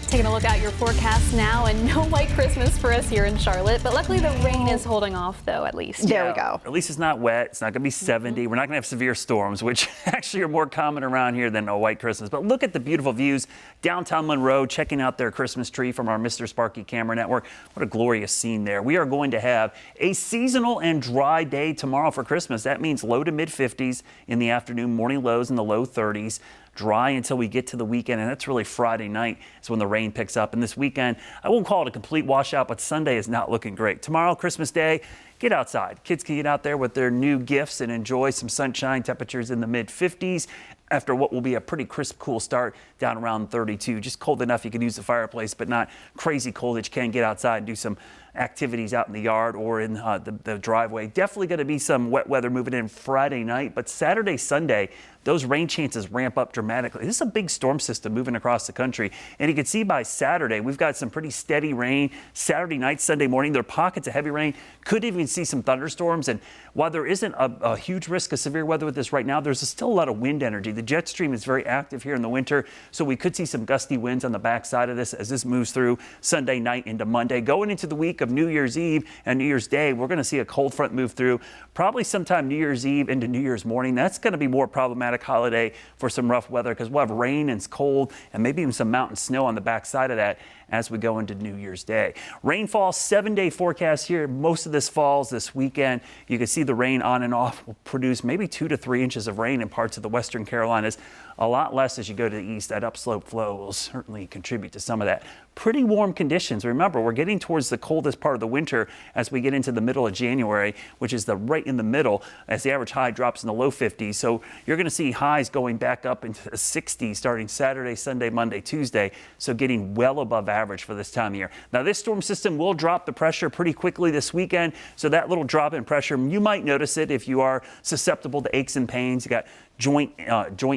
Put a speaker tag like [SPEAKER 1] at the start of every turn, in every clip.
[SPEAKER 1] Taking a look at your forecast now, and no white Christmas for us here in Charlotte, but luckily the rain is holding off though, at least.
[SPEAKER 2] There we go.
[SPEAKER 3] At least it's not wet. It's not going to be 70. We're not going to have severe storms, which actually are more common around here than a white Christmas. But look at the beautiful views downtown Monroe, checking out their Christmas tree from our Mr. Sparky camera network. What a glorious scene there. We are going to have a seasonal and dry day tomorrow for Christmas. That means low to mid 50s in the afternoon, morning lows in the low 30s. Dry until we get to the weekend, and that's really Friday night is when the rain picks up. And this weekend, I won't call it a complete washout, but Sunday is not looking great. Tomorrow, Christmas Day, get outside. Kids can get out there with their new gifts and enjoy some sunshine. Temperatures in the mid 50s after what will be a pretty crisp, cool start down around 32. Just cold enough you can use the fireplace, but not crazy cold that you can get outside and do some activities out in the yard or in the driveway. Definitely going to be some wet weather moving in Friday night, but Saturday, Sunday, those rain chances ramp up dramatically. This is a big storm system moving across the country, and you can see by Saturday we've got some pretty steady rain. Saturday night, Sunday morning, there are pockets of heavy rain. Could even see some thunderstorms, and while there isn't a huge risk of severe weather with this right now, there's still a lot of wind energy. The jet stream is very active here in the winter, so we could see some gusty winds on the backside of this as this moves through Sunday night into Monday. Going into the week of New Year's Eve and New Year's Day, we're going to see a cold front move through probably sometime New Year's Eve into New Year's morning. That's going to be more problematic holiday for some rough weather because we'll have rain and it's cold and maybe even some mountain snow on the backside of that as we go into New Year's Day. Rainfall, 7-day forecast here. Most of this falls this weekend. You can see the rain on and off will produce maybe 2 to 3 inches of rain in parts of the western Carolinas. A lot less as you go to the east. That upslope flow will certainly contribute to some of that. Pretty warm conditions. Remember, we're getting towards the coldest part of the winter as we get into the middle of January, which is right in the middle as the average high drops in the low 50s. So you're going to see highs going back up into the 60s starting Saturday, Sunday, Monday, Tuesday. So getting well above average for this time of year. Now, this storm system will drop the pressure pretty quickly this weekend. So that little drop in pressure, you might notice it if you are susceptible to aches and pains. You got joint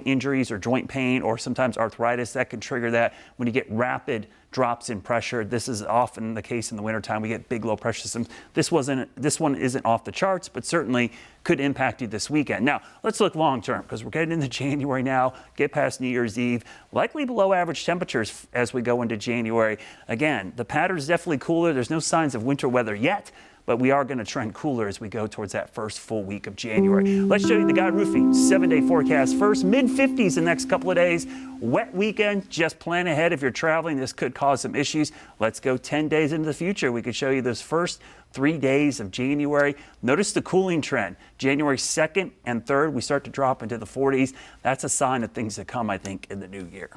[SPEAKER 3] injuries or joint pain or sometimes arthritis that can trigger that when you get rapid drops in pressure. This is often the case in the wintertime. We get big low pressure systems. This one isn't off the charts, but certainly could impact you this weekend. Now, let's look long term because we're getting into January now, get past New Year's Eve, likely below average temperatures as we go into January. Again, the pattern is definitely cooler. There's no signs of winter weather yet, but we are going to trend cooler as we go towards that first full week of January. Let's show you the Guide Roofing 7-day forecast first. Mid-50s the next couple of days. Wet weekend. Just plan ahead if you're traveling. This could cause some issues. Let's go 10 days into the future. We could show you those first 3 days of January. Notice the cooling trend. January 2nd and 3rd, we start to drop into the 40s. That's a sign of things to come, I think, in the new year.